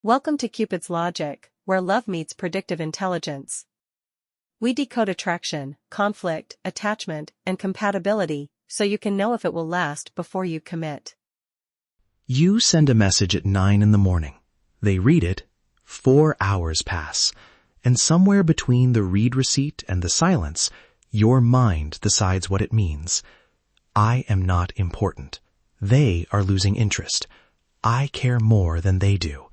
Welcome to Cupid's Logic, where love meets predictive intelligence. We decode attraction, conflict, attachment, and compatibility, so you can know if it will last before you commit. You send a message at 9 in the morning. They read it, 4 hours pass, and somewhere between the read receipt and the silence, your mind decides what it means. I am not important. They are losing interest. I care more than they do.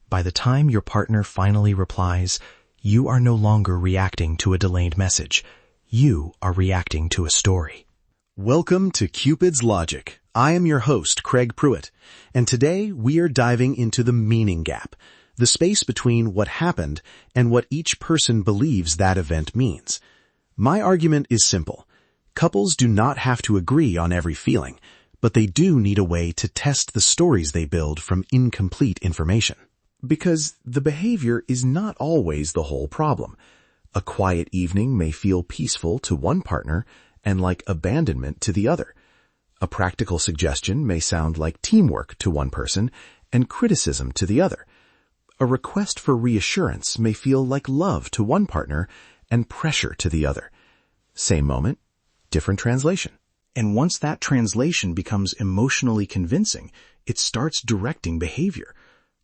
By the time your partner finally replies, you are no longer reacting to a delayed message. You are reacting to a story. Welcome to Cupid's Logic. I am your host, Craig Pruitt, and today we are diving into the meaning gap, the space between what happened and what each person believes that event means. My argument is simple. Couples do not have to agree on every feeling, but they do need a way to test the stories they build from incomplete information. Because the behavior is not always the whole problem. A quiet evening may feel peaceful to one partner and like abandonment to the other. A practical suggestion may sound like teamwork to one person and criticism to the other. A request for reassurance may feel like love to one partner and pressure to the other. Same moment, different translation. And once that translation becomes emotionally convincing, it starts directing behavior.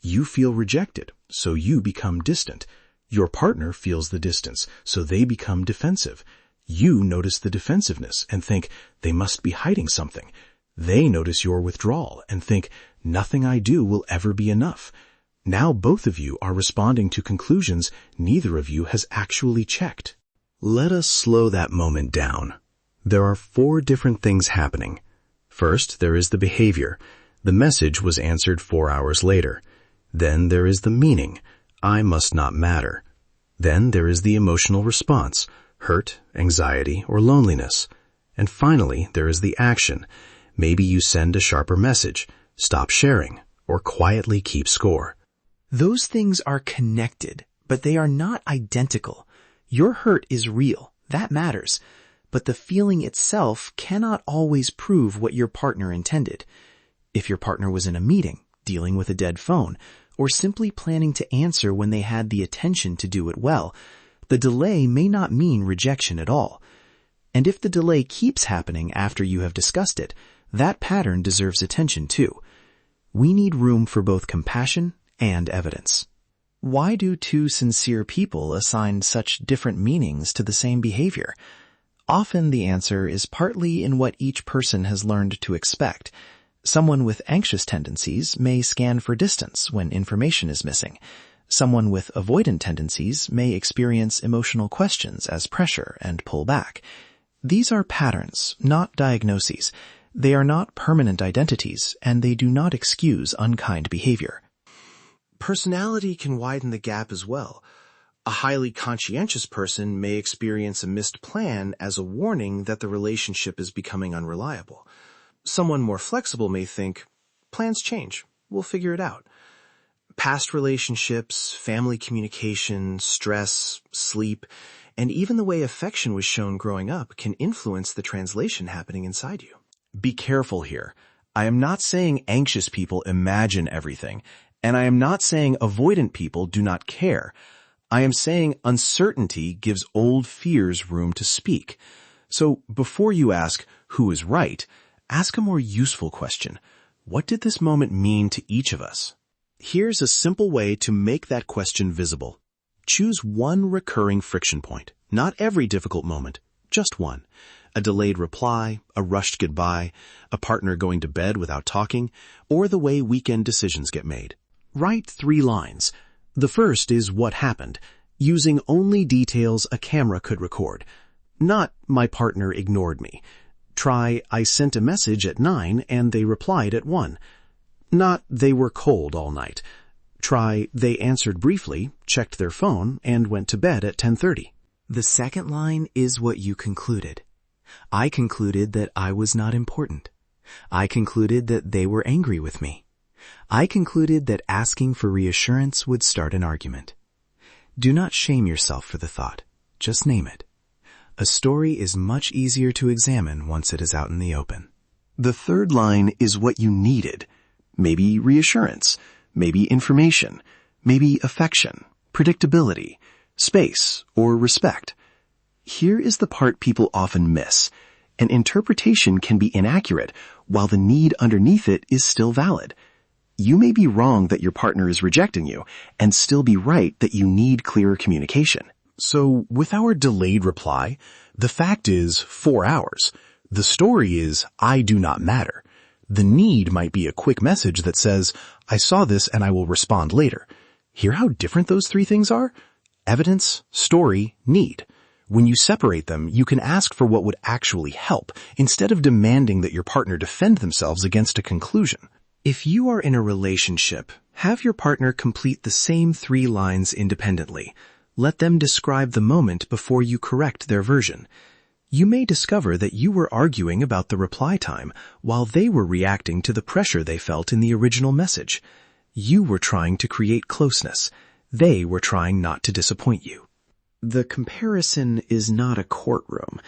You feel rejected, so you become distant. Your partner feels the distance, so they become defensive. You notice the defensiveness and think they must be hiding something. They notice your withdrawal and think nothing I do will ever be enough. Now both of you are responding to conclusions neither of you has actually checked. Let us slow that moment down. There are 4 different things happening. First, there is the behavior. The message was answered 4 hours later. Then there is the meaning, I must not matter. Then there is the emotional response, hurt, anxiety, or loneliness. And finally, there is the action. Maybe you send a sharper message, stop sharing, or quietly keep score. Those things are connected, but they are not identical. Your hurt is real, that matters. But the feeling itself cannot always prove what your partner intended. If your partner was in a meeting, dealing with a dead phone, or simply planning to answer when they had the attention to do it well, the delay may not mean rejection at all. And if the delay keeps happening after you have discussed it, that pattern deserves attention too. We need room for both compassion and evidence. Why do 2 sincere people assign such different meanings to the same behavior? Often the answer is partly in what each person has learned to expect. Someone with anxious tendencies may scan for distance when information is missing. Someone with avoidant tendencies may experience emotional questions as pressure and pull back. These are patterns, not diagnoses. They are not permanent identities, and they do not excuse unkind behavior. Personality can widen the gap as well. A highly conscientious person may experience a missed plan as a warning that the relationship is becoming unreliable. Someone more flexible may think, plans change, we'll figure it out. Past relationships, family communication, stress, sleep, and even the way affection was shown growing up can influence the translation happening inside you. Be careful here. I am not saying anxious people imagine everything, and I am not saying avoidant people do not care. I am saying uncertainty gives old fears room to speak. So before you ask, who is right, ask a more useful question. What did this moment mean to each of us? Here's a simple way to make that question visible. Choose one recurring friction point. Not every difficult moment, just one. A delayed reply, a rushed goodbye, a partner going to bed without talking, or the way weekend decisions get made. Write 3 lines. The first is what happened, using only details a camera could record. Not, my partner ignored me. Try, I sent a message at 9 and they replied at 1. Not, they were cold all night. Try, they answered briefly, checked their phone, and went to bed at 10:30. The second line is what you concluded. I concluded that I was not important. I concluded that they were angry with me. I concluded that asking for reassurance would start an argument. Do not shame yourself for the thought. Just name it. A story is much easier to examine once it is out in the open. The third line is what you needed. Maybe reassurance. maybe information, maybe affection, predictability, space, or respect. Here is the part people often miss. An interpretation can be inaccurate while the need underneath it is still valid. You may be wrong that your partner is rejecting you and still be right that you need clearer communication. So, with our delayed reply, the fact is 4 hours. The story is, I do not matter. The need might be a quick message that says, I saw this and I will respond later. Hear how different those three things are? Evidence, story, need. When you separate them, you can ask for what would actually help, instead of demanding that your partner defend themselves against a conclusion. If you are in a relationship, have your partner complete the same 3 lines independently. Let them describe the moment before you correct their version. You may discover that you were arguing about the reply time while they were reacting to the pressure they felt in the original message. You were trying to create closeness. They were trying not to disappoint you. The comparison is not a courtroom.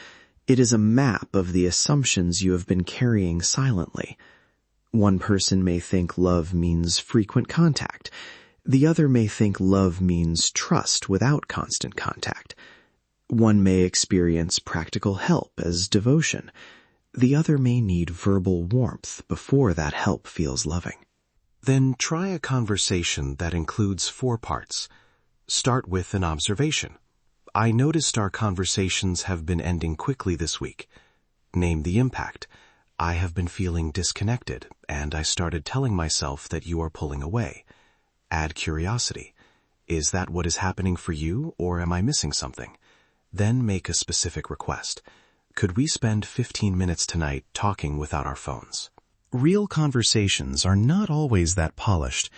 It is a map of the assumptions you have been carrying silently. One person may think love means frequent contact. The other may think love means trust without constant contact. One may experience practical help as devotion. The other may need verbal warmth before that help feels loving. Then try a conversation that includes 4 parts. Start with an observation. I noticed our conversations have been ending quickly this week. Name the impact. I have been feeling disconnected, and I started telling myself that you are pulling away. Add curiosity. Is that what is happening for you, or am I missing something? Then make a specific request. Could we spend 15 minutes tonight talking without our phones? Real conversations are not always that polished.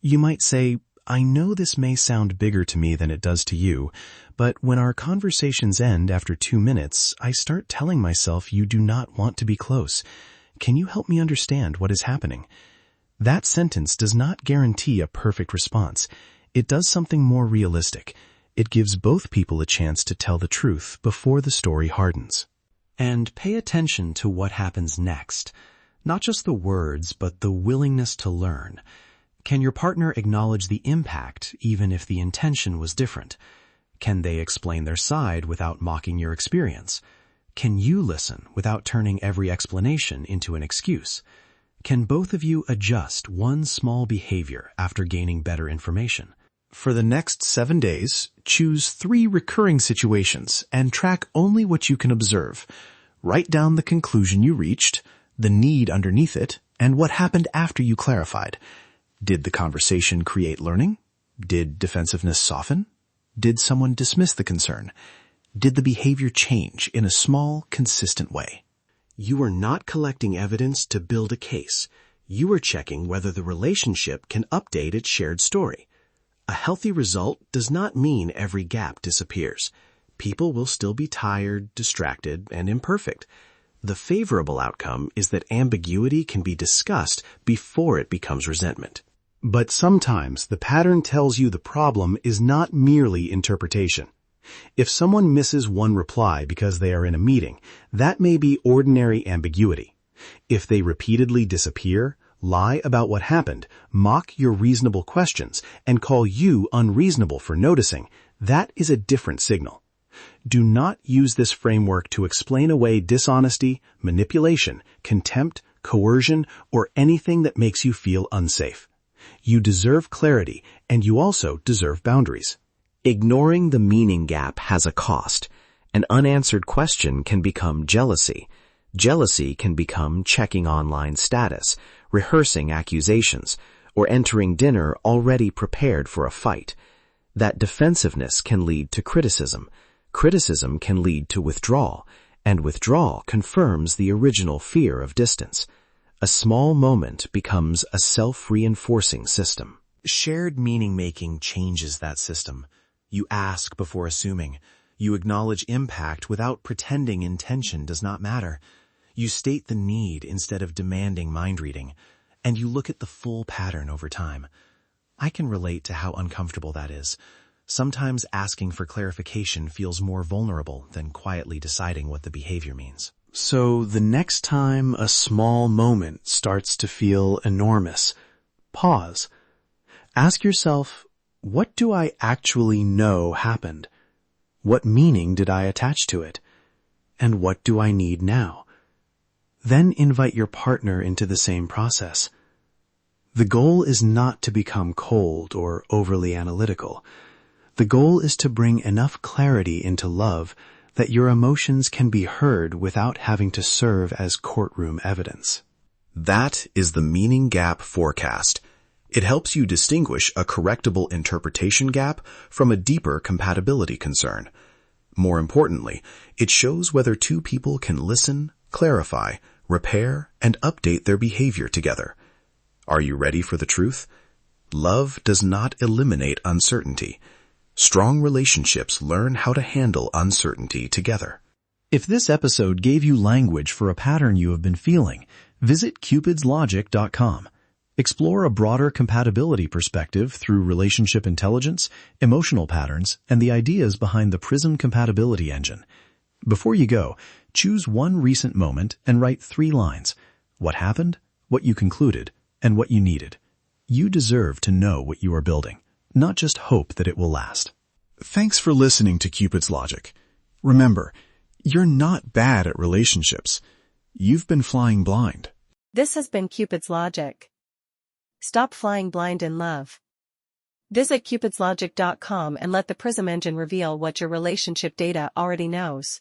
You might say, I know this may sound bigger to me than it does to you, but when our conversations end after 2 minutes, I start telling myself you do not want to be close. Can you help me understand what is happening? That sentence does not guarantee a perfect response. It does something more realistic. It gives both people a chance to tell the truth before the story hardens. And pay attention to what happens next. Not just the words, but the willingness to learn. Can your partner acknowledge the impact, even if the intention was different? Can they explain their side without mocking your experience? Can you listen without turning every explanation into an excuse? Can both of you adjust one small behavior after gaining better information? For the next 7 days, choose 3 recurring situations and track only what you can observe. Write down the conclusion you reached, the need underneath it, and what happened after you clarified. Did the conversation create learning? Did defensiveness soften? Did someone dismiss the concern? Did the behavior change in a small, consistent way? You are not collecting evidence to build a case. You are checking whether the relationship can update its shared story. A healthy result does not mean every gap disappears. People will still be tired, distracted, and imperfect. The favorable outcome is that ambiguity can be discussed before it becomes resentment. But sometimes the pattern tells you the problem is not merely interpretation. If someone misses one reply because they are in a meeting, that may be ordinary ambiguity. If they repeatedly disappear, lie about what happened, mock your reasonable questions, and call you unreasonable for noticing, that is a different signal. Do not use this framework to explain away dishonesty, manipulation, contempt, coercion, or anything that makes you feel unsafe. You deserve clarity, and you also deserve boundaries. Ignoring the meaning gap has a cost. An unanswered question can become jealousy. Jealousy can become checking online status, rehearsing accusations, or entering dinner already prepared for a fight. That defensiveness can lead to criticism. Criticism can lead to withdrawal, and withdrawal confirms the original fear of distance. A small moment becomes a self-reinforcing system. Shared meaning-making changes that system. You ask before assuming. You acknowledge impact without pretending intention does not matter. You state the need instead of demanding mind-reading. And you look at the full pattern over time. I can relate to how uncomfortable that is. Sometimes asking for clarification feels more vulnerable than quietly deciding what the behavior means. So the next time a small moment starts to feel enormous, pause. Ask yourself, what do I actually know happened? What meaning did I attach to it? And what do I need now? Then invite your partner into the same process. The goal is not to become cold or overly analytical. The goal is to bring enough clarity into love that your emotions can be heard without having to serve as courtroom evidence. That is the meaning gap forecast. It helps you distinguish a correctable interpretation gap from a deeper compatibility concern. More importantly, it shows whether two people can listen, clarify, repair, and update their behavior together. Are you ready for the truth? Love does not eliminate uncertainty. Strong relationships learn how to handle uncertainty together. If this episode gave you language for a pattern you have been feeling, visit cupidslogic.com. Explore a broader compatibility perspective through relationship intelligence, emotional patterns, and the ideas behind the PRISM compatibility engine. Before you go, choose one recent moment and write 3 lines. What happened, what you concluded, and what you needed. You deserve to know what you are building, not just hope that it will last. Thanks for listening to Cupid's Logic. Remember, you're not bad at relationships. You've been flying blind. This has been Cupid's Logic. Stop flying blind in love. Visit cupidslogic.com and let the PRISM engine reveal what your relationship data already knows.